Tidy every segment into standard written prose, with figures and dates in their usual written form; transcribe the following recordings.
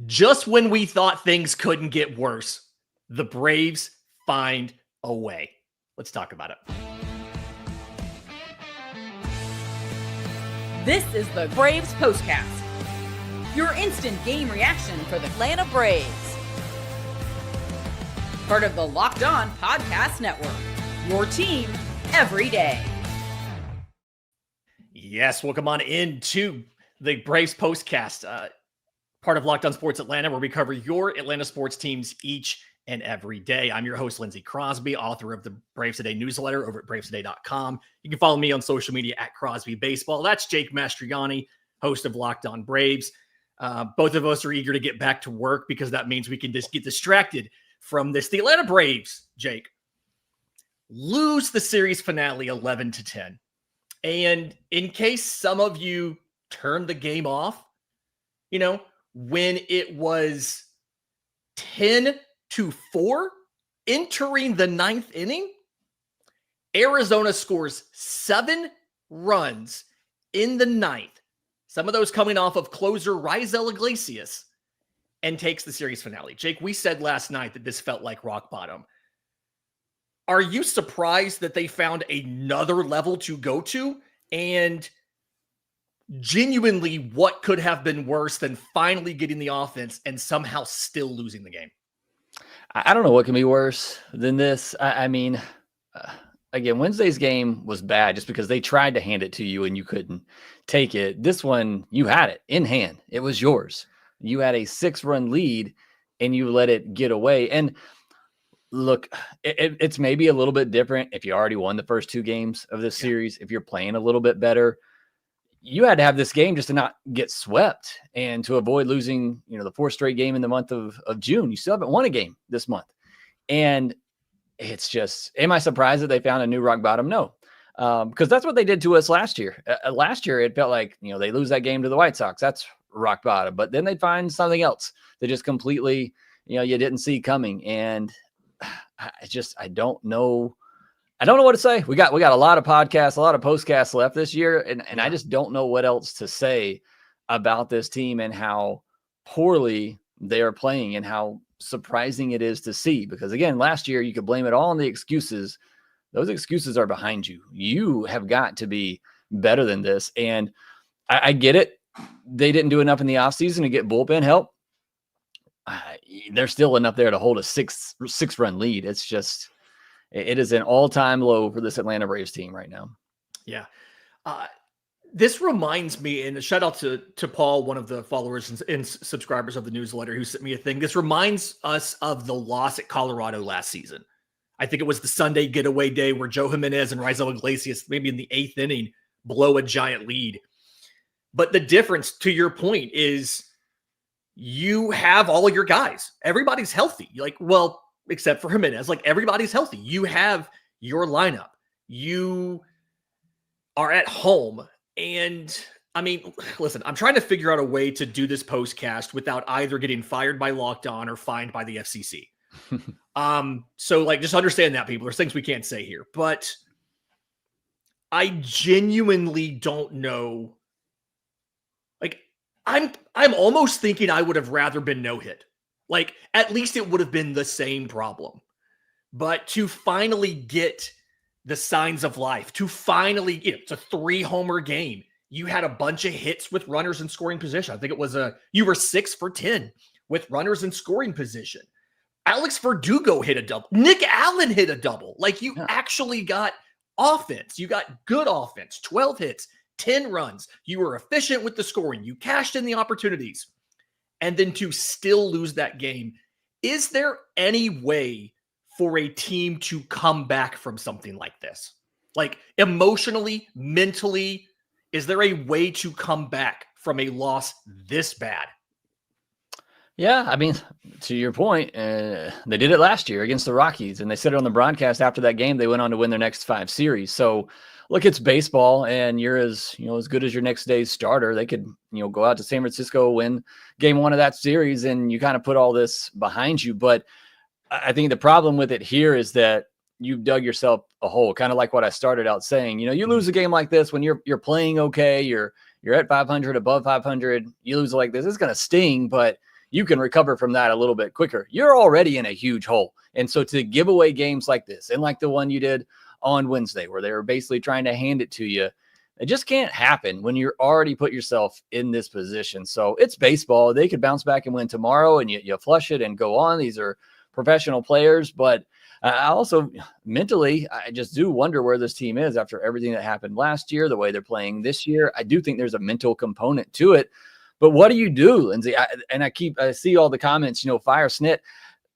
Just when we thought things couldn't get worse, the Braves find a way. Let's talk about it. This is the Braves Postcast, your instant game reaction for the Atlanta Braves. Part of the Locked On Podcast Network, your team every day. Yes, welcome on into the Braves Postcast, part of Locked On Sports Atlanta, where we cover your Atlanta sports teams each and every day. I'm your host, Lindsay Crosby, author of the Braves Today newsletter over at bravestoday.com. You can follow me on social media at Crosby Baseball. That's Jake Mastroianni, host of Locked On Braves. Both of us are eager to get back to work because that means we can just get distracted from this. The Atlanta Braves, Jake, lose the series finale 11-10. And in case some of you turned the game off, when it was 10-4 entering the ninth inning, Arizona scores 7 runs in the ninth, some of those coming off of closer Raisel Iglesias, and takes the series finale. Jake, we said last night that this felt like rock bottom. Are you surprised that they found another level to go to? And genuinely, what could have been worse than finally getting the offense and somehow still losing the game? I don't know what can be worse than this. Again, Wednesday's game was bad just because they tried to hand it to you and you couldn't take it. This one, you had it in hand. It was yours. You had a 6-run lead and you let it get away. And look, it's maybe a little bit different if you already won the first 2 games of this series. If you're playing a little bit better, you had to have this game just to not get swept and to avoid losing, the 4th straight game in the month of June. You still haven't won a game this month. And it's just, am I surprised that they found a new rock bottom? No, because that's what they did to us last year. Last year, it felt like, they lose that game to the White Sox. That's rock bottom. But then they'd find something else that just completely, you didn't see coming. And I don't know. I don't know what to say. We got a lot of podcasts, a lot of postcasts left this year. And I just don't know what else to say about this team and how poorly they are playing and how surprising it is to see. Because again, last year you could blame it all on the excuses. Those excuses are behind you. You have got to be better than this. And I get it. They didn't do enough in the offseason to get bullpen help. There's still enough there to hold a 6-run lead. It's just, it is an all-time low for this Atlanta Braves team right now. Yeah. This reminds me, and a shout out to Paul, one of the followers and subscribers of the newsletter, who sent me a thing. This reminds us of the loss at Colorado last season. I think it was the Sunday getaway day where Joe Jimenez and Raisel Iglesias, maybe in the 8th inning, blow a giant lead. But the difference, to your point, is you have all of your guys. Everybody's healthy. Except for Jimenez, everybody's healthy. You have your lineup. You are at home. And listen, I'm trying to figure out a way to do this postcast without either getting fired by Locked On or fined by the FCC. So just understand that, people. There's things we can't say here, but I genuinely don't know. I'm almost thinking I would have rather been no hit. At least it would have been the same problem. But to finally get the signs of life, to finally, it's a 3-homer game. You had a bunch of hits with runners in scoring position. I think it was you were 6 for 10 with runners in scoring position. Alex Verdugo hit a double. Nick Allen hit a double. You actually got offense. You got good offense, 12 hits, 10 runs. You were efficient with the scoring. You cashed in the opportunities. And then to still lose that game, is there any way for a team to come back from something like this? Emotionally, mentally, is there a way to come back from a loss this bad? Yeah, to your point, they did it last year against the Rockies, and they said it on the broadcast after that game. They went on to win their next 5 series. So look, it's baseball, and you're as good as your next day's starter. They could, go out to San Francisco, win game 1 of that series, and you kind of put all this behind you. But I think the problem with it here is that you've dug yourself a hole, kind of like what I started out saying. You lose a game like this when you're playing okay, you're at 500, above 500, you lose like this, it's going to sting, but you can recover from that a little bit quicker. You're already in a huge hole. And so to give away games like this, and like the one you did on Wednesday, where they were basically trying to hand it to you, it just can't happen when you're already put yourself in this position. So it's baseball. They could bounce back and win tomorrow, and you flush it and go on. These are professional players, but I also mentally, I just do wonder where this team is after everything that happened last year, the way they're playing this year. I do think there's a mental component to it. But what do you do, Lindsay? I see all the comments, fire Snit.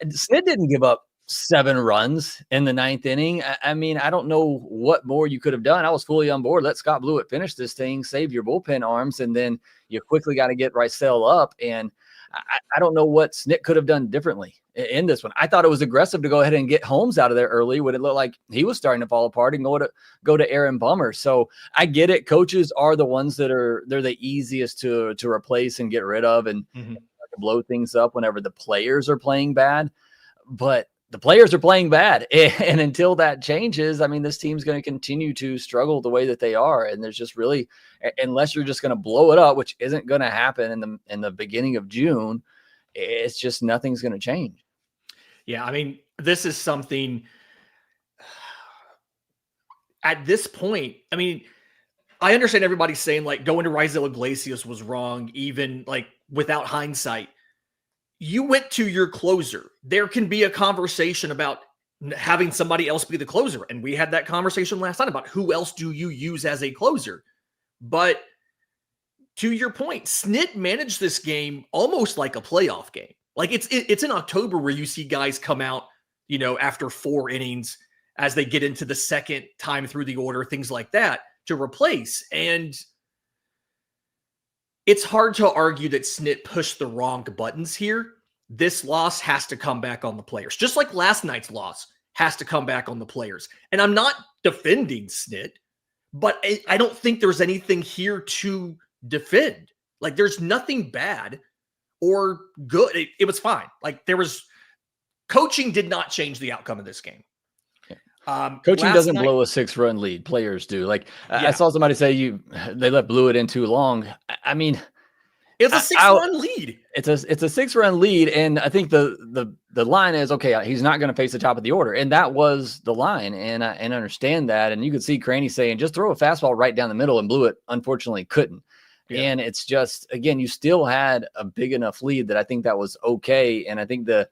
Snit didn't give up 7 runs in the 9th inning. I mean, I don't know what more you could have done. I was fully on board. Let Scott Blewett finish this thing, save your bullpen arms, and then you quickly got to get Rysel up. And I don't know what Snit could have done differently in this one. I thought it was aggressive to go ahead and get Holmes out of there early when it looked like he was starting to fall apart and go to Aaron Bummer. So I get it. Coaches are the ones they're the easiest to replace and get rid of and blow things up whenever the players are playing bad. But the players are playing bad. And until that changes, I mean, this team's going to continue to struggle the way that they are. And there's just really, unless you're just going to blow it up, which isn't going to happen in the beginning of June, it's just nothing's going to change. Yeah. I mean, this is something at this point. I mean, I understand everybody's saying like going to Rysel Iglesias was wrong, even like without hindsight. You went to your closer. There can be a conversation about having somebody else be the closer. And we had that conversation last night about who else do you use as a closer. But to your point, Snit managed this game almost like a playoff game. Like it's in October where you see guys come out, after 4 innings as they get into the second time through the order, things like that to replace. And it's hard to argue that Snit pushed the wrong buttons here. This loss has to come back on the players, just like last night's loss has to come back on the players. And I'm not defending Snit, but I don't think there's anything here to defend. Like there's nothing bad or good. It was fine. Like coaching did not change the outcome of this game. Coaching doesn't blow a 6-run lead. Players do. Like I saw somebody say they let Blewett in too long. I mean, it's a 6-run lead. It's a 6-run lead, and I think the line is okay. He's not going to face the top of the order, and that was the line, and I understand that. And you could see Craney saying just throw a fastball right down the middle, and Blewett unfortunately couldn't. Yeah. And it's just again, you still had a big enough lead that I think that was okay, and I think the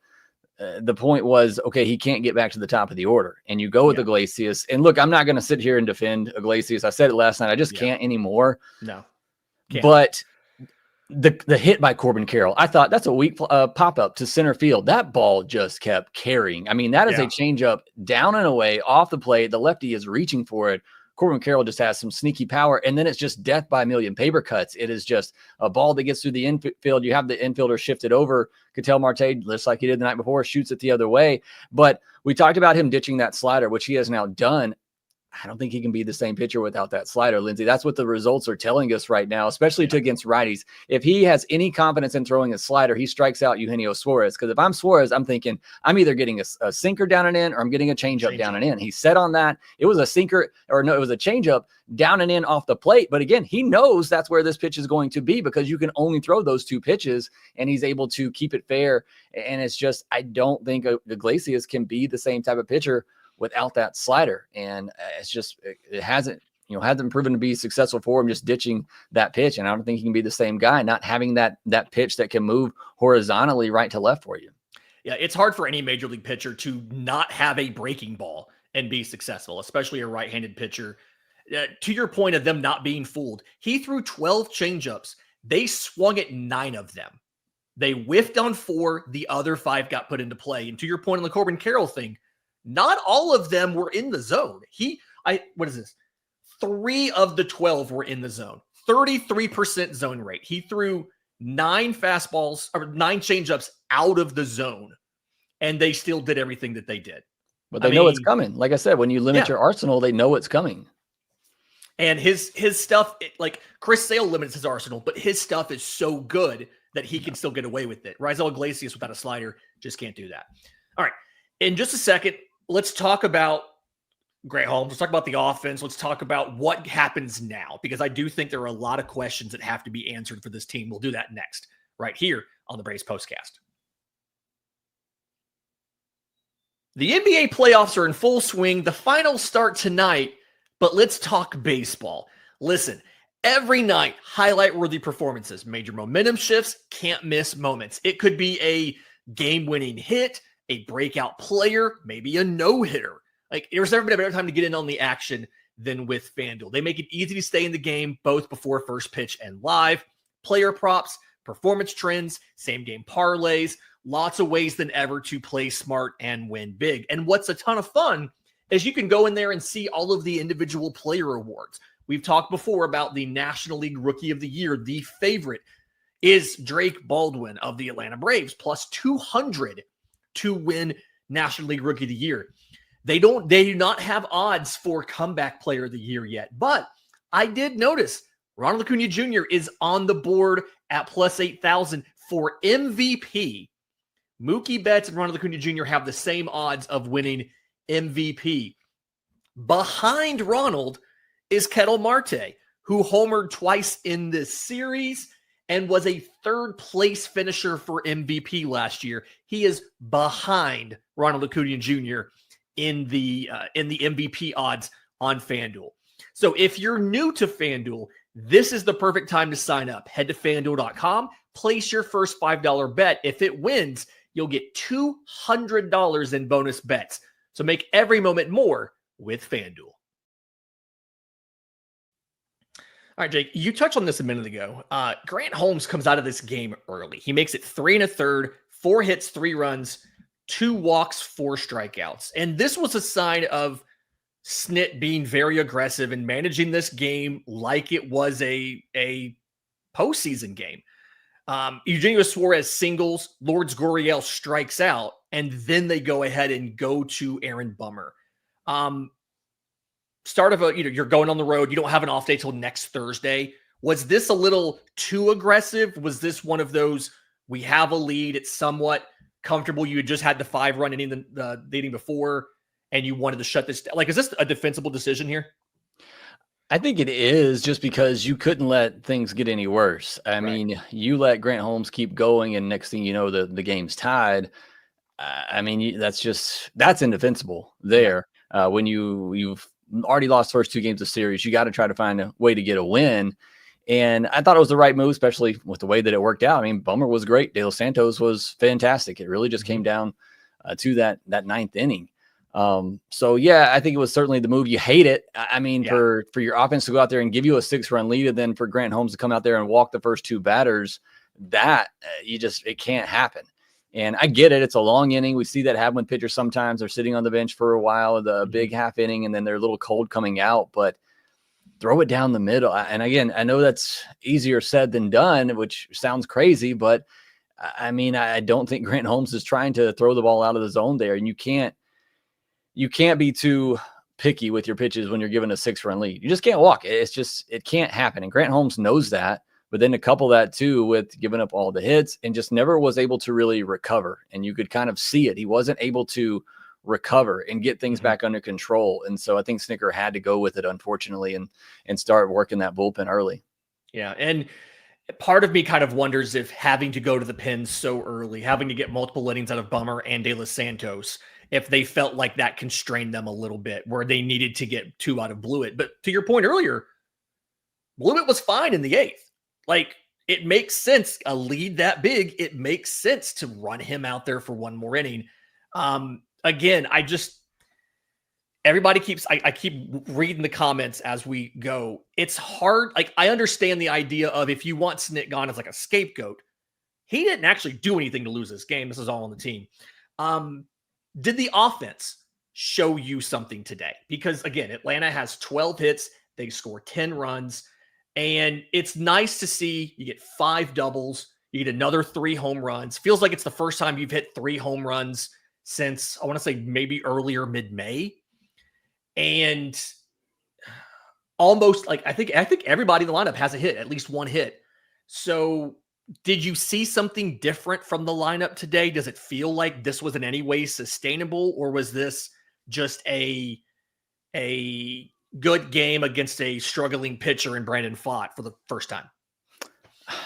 point was, okay, he can't get back to the top of the order. And you go with Iglesias. And look, I'm not going to sit here and defend Iglesias. I said it last night. I just can't anymore. No. Can't. But the hit by Corbin Carroll, I thought that's a weak pop-up to center field. That ball just kept carrying. I mean, that is a changeup down and away off the plate. The lefty is reaching for it. Corbin Carroll just has some sneaky power, and then it's just death by a million paper cuts. It is just a ball that gets through the infield. You have the infielder shifted over. Ketel Marte, just like he did the night before, shoots it the other way. But we talked about him ditching that slider, which he has now done. I don't think he can be the same pitcher without that slider, Lindsay. That's what the results are telling us right now, especially against righties. If he has any confidence in throwing a slider, he strikes out Eugenio Suarez. Because if I'm Suarez, I'm thinking I'm either getting a sinker down and in or I'm getting a changeup down and in. He set on that. It was a sinker, or no, it was a changeup down and in off the plate. But again, he knows that's where this pitch is going to be because you can only throw those 2 pitches, and he's able to keep it fair. And it's just, I don't think Iglesias can be the same type of pitcher without that slider. And it's just, it hasn't proven to be successful for him just ditching that pitch. And I don't think he can be the same guy not having that pitch that can move horizontally right to left for you. Yeah. It's hard for any major league pitcher to not have a breaking ball and be successful, especially a right-handed pitcher. To your point of them not being fooled, he threw 12 changeups. They swung at 9 of them. They whiffed on 4. The other 5 got put into play. And to your point on the Corbin Carroll thing, not all of them were in the zone. What is this? 3 of the 12 were in the zone. 33% zone rate. He threw 9 fastballs or 9 changeups out of the zone, and they still did everything that they did. But they know it's coming. Like I said, when you limit your arsenal, they know it's coming. And his stuff, like Chris Sale limits his arsenal, but his stuff is so good that he can still get away with it. Rysel Iglesias without a slider just can't do that. All right. In just a second, let's talk about Grant Holmes. Let's talk about the offense. Let's talk about what happens now, because I do think there are a lot of questions that have to be answered for this team. We'll do that next, right here on the Braves Postcast. The NBA playoffs are in full swing. The finals start tonight, but let's talk baseball. Listen, every night, highlight-worthy performances, major momentum shifts, can't miss moments. It could be a game-winning hit, a breakout player, maybe a no-hitter. Like, there's never been a better time to get in on the action than with FanDuel. They make it easy to stay in the game, both before first pitch and live. Player props, performance trends, same-game parlays, lots of ways than ever to play smart and win big. And what's a ton of fun is you can go in there and see all of the individual player awards. We've talked before about the National League Rookie of the Year. The favorite is Drake Baldwin of the Atlanta Braves, plus 200 to win National League Rookie of the Year. They do not have odds for Comeback Player of the Year yet, but I did notice Ronald Acuna Jr. is on the board at plus 8,000 for MVP. Mookie Betts and Ronald Acuna Jr. have the same odds of winning MVP. Behind Ronald is Ketel Marte, who homered twice in this series and was a third-place finisher for MVP last year. He is behind Ronald Acuna Jr. in the MVP odds on FanDuel. So if you're new to FanDuel, this is the perfect time to sign up. Head to FanDuel.com, place your first $5 bet. If it wins, you'll get $200 in bonus bets. So make every moment more with FanDuel. All right, Jake, you touched on this a minute ago. Grant Holmes comes out of this game early. He makes it 3 1/3, 4 hits, 3 runs, 2 walks, 4 strikeouts. And this was a sign of Snit being very aggressive and managing this game like it was a postseason game. Eugenio Suarez singles, Lourdes Gurriel strikes out, and then they go ahead and go to Aaron Bummer. Start of you're going on the road. You don't have an off day till next Thursday. Was this a little too aggressive? Was this one of those, we have a lead, it's somewhat comfortable, you had just had the 5-run inning the inning before, and you wanted to shut this down? Like, is this a defensible decision here? I think it is, just because you couldn't let things get any worse. I mean, you let Grant Holmes keep going, and next thing you know, the game's tied. I mean, that's indefensible there. When you've already lost the first 2 games of series, you got to try to find a way to get a win. And I thought it was the right move, especially with the way that it worked out. I mean, Bummer was great. De Los Santos was fantastic. It really just came down to that 9th inning. So yeah, I think it was certainly the move. You hate it. I mean, for your offense to go out there and give you a 6-run lead, and then for Grant Holmes to come out there and walk the first 2 batters, that it can't happen. And I get it. It's a long inning. We see that happen when pitchers sometimes are sitting on the bench for a while, the big half inning, and then they're a little cold coming out, but throw it down the middle. And again, I know that's easier said than done, which sounds crazy, but I mean, I don't think Grant Holmes is trying to throw the ball out of the zone there. And you can't be too picky with your pitches when you're given a 6-run lead. You just can't walk. It can't happen. And Grant Holmes knows that. But then to couple that too with giving up all the hits and just never was able to really recover. And you could kind of see it. He wasn't able to recover and get things back under control. And so I think Snitker had to go with it, unfortunately, and start working that bullpen early. Yeah. And part of me kind of wonders if having to go to the pen so early, having to get multiple innings out of Bummer and De Los Santos, if they felt like that constrained them a little bit, where they needed to get 2 out of Blewett. But to your point earlier, Blewett was fine in the 8th. Like, it makes sense. A lead that big, it makes sense to run him out there for 1 more inning. Again, everybody keeps, I keep reading the comments as we go. It's hard. Like, I understand the idea of, if you want Snit gone as like a scapegoat, he didn't actually do anything to lose this game. This is all on the team. Did the offense show you something today? Because again, Atlanta has 12 hits. They score 10 runs. And it's nice to see you get 5 doubles. You get another 3 home runs. Feels like it's the first time you've hit 3 home runs since, I want to say, maybe earlier mid-May. And almost like, I think everybody in the lineup has a hit, at least 1 hit. So did you see something different from the lineup today? Does it feel like this was in any way sustainable, or was this just a good game against a struggling pitcher in Brandon Pfaadt for the first time?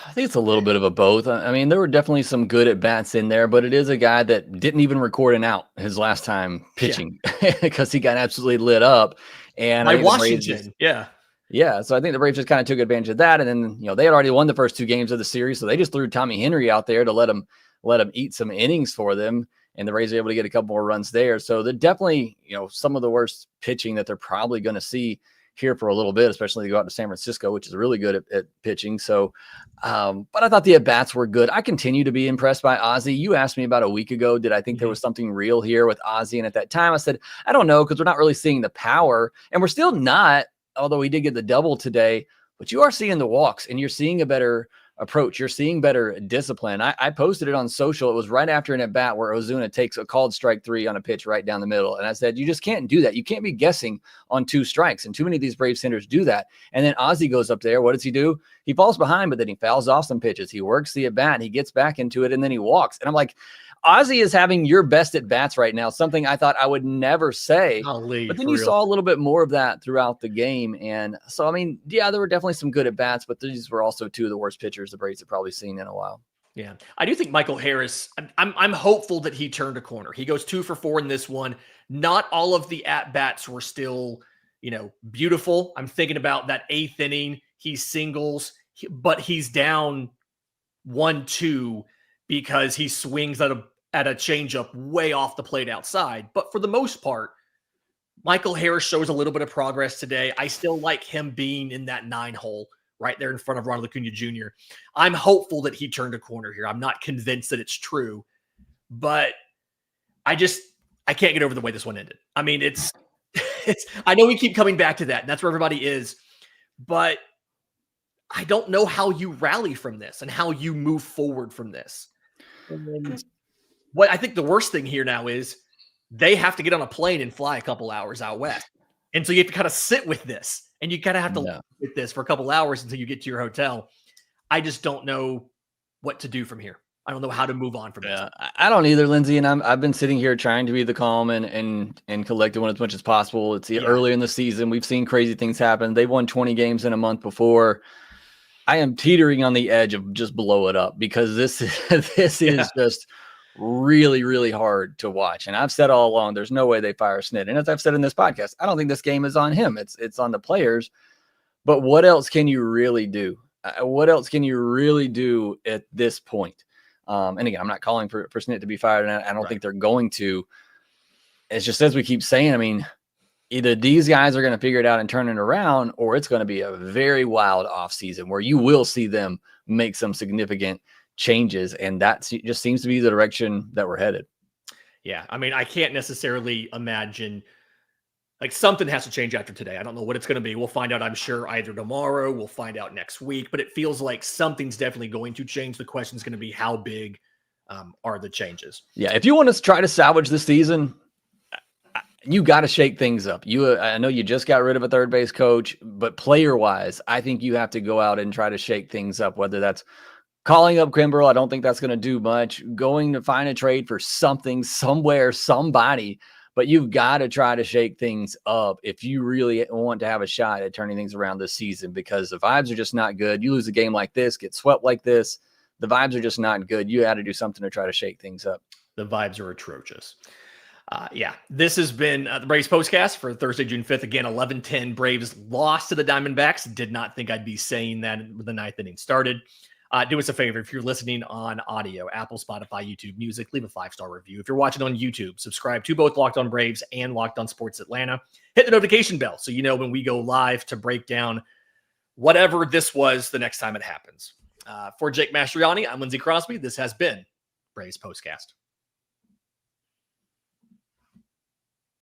I think it's a little bit of a both. I mean, there were definitely some good at bats in there, but it is a guy that didn't even record an out his last time pitching because he got absolutely lit up. And I By think the Braves Washington, yeah. Yeah, so I think the Braves just kind of took advantage of that, and then they had already won the first 2 games of the series, so they just threw Tommy Henry out there to let him eat some innings for them, and the Rays were able to get a couple more runs there. So they're definitely some of the worst pitching that they're probably going to see here for a little bit, especially to go out to San Francisco, which is really good at pitching. So, but I thought the at bats were good. I continue to be impressed by Ozzie. You asked me about a week ago, did I think there was something real here with Ozzie? And at that time, I said I don't know because we're not really seeing the power, and we're still not. Although he did get the double today, but you are seeing the walks and you're seeing a better approach. You're seeing better discipline. I posted it on social. It was right after an at bat where Ozuna takes a called strike 3 on a pitch right down the middle. And I said, you just can't do that. You can't be guessing on 2 strikes. And too many of these Braves hitters do that. And then Ozzie goes up there. What does he do? He falls behind, but then he fouls off some pitches. He works the at bat. He gets back into it and then he walks. And I'm like, Ozzie is having your best at bats right now, something I thought I would never say. But then you saw a little bit more of that throughout the game. And so, I mean, yeah, there were definitely some good at bats, but these were also 2 of the worst pitchers the Braves have probably seen in a while. Yeah, I do think Michael Harris, I'm hopeful that he turned a corner. He goes 2 for 4 in this one. Not all of the at-bats were still, beautiful. I'm thinking about that 8th inning. He singles, but he's down 1-2 because he swings at a changeup way off the plate outside. But for the most part, Michael Harris shows a little bit of progress today. I still like him being in that 9 hole right there in front of Ronald Acuna Jr. I'm hopeful that he turned a corner here. I'm not convinced that it's true, but I can't get over the way this one ended. I mean, it's I know we keep coming back to that, and that's where everybody is, but I don't know how you rally from this and how you move forward from this. And what I think the worst thing here now is they have to get on a plane and fly a couple hours out west. And so you have to kind of sit with this, and you kind of have to live with this for a couple hours until you get to your hotel. I just don't know what to do from here. I don't know how to move on from this. I don't either, Lindsay. And I've been sitting here trying to be the calm and collected one as much as possible. It's early in the season. We've seen crazy things happen. They've won 20 games in a month before. I am teetering on the edge of just blow it up because this is just really, really hard to watch. And I've said all along, there's no way they fire Snit. And as I've said in this podcast, I don't think this game is on him. It's on the players. But what else can you really do? What else can you really do at this point? And again, I'm not calling for Snit to be fired, and I don't think they're going to. It's just as we keep saying, I mean, either these guys are going to figure it out and turn it around, or it's going to be a very wild offseason where you will see them make some significant changes. And that just seems to be the direction that we're headed. Yeah. I mean, I can't necessarily imagine something has to change after today. I don't know what it's going to be. We'll find out, I'm sure, either tomorrow. We'll find out next week, but it feels like something's definitely going to change. The question is going to be how big are the changes? Yeah. If you want to try to salvage this season, you got to shake things up. I know you just got rid of a third base coach, but player wise, I think you have to go out and try to shake things up, whether that's calling up Kimbrel. I don't think that's going to do much. Going to find a trade for something, somewhere, somebody, but you've got to try to shake things up if you really want to have a shot at turning things around this season, because the vibes are just not good. You lose a game like this, get swept like this, the vibes are just not good. You had to do something to try to shake things up. The vibes are atrocious. This has been the Braves Postcast for Thursday, June 5th. Again, 11-10 Braves lost to the Diamondbacks. Did not think I'd be saying that when the 9th inning started. Do us a favor. If you're listening on audio, Apple, Spotify, YouTube Music, leave a 5-star review. If you're watching on YouTube, subscribe to both Locked On Braves and Locked On Sports Atlanta. Hit the notification bell so you know when we go live to break down whatever this was the next time it happens. For Jake Mastroianni, I'm Lindsay Crosby. This has been Braves Postcast.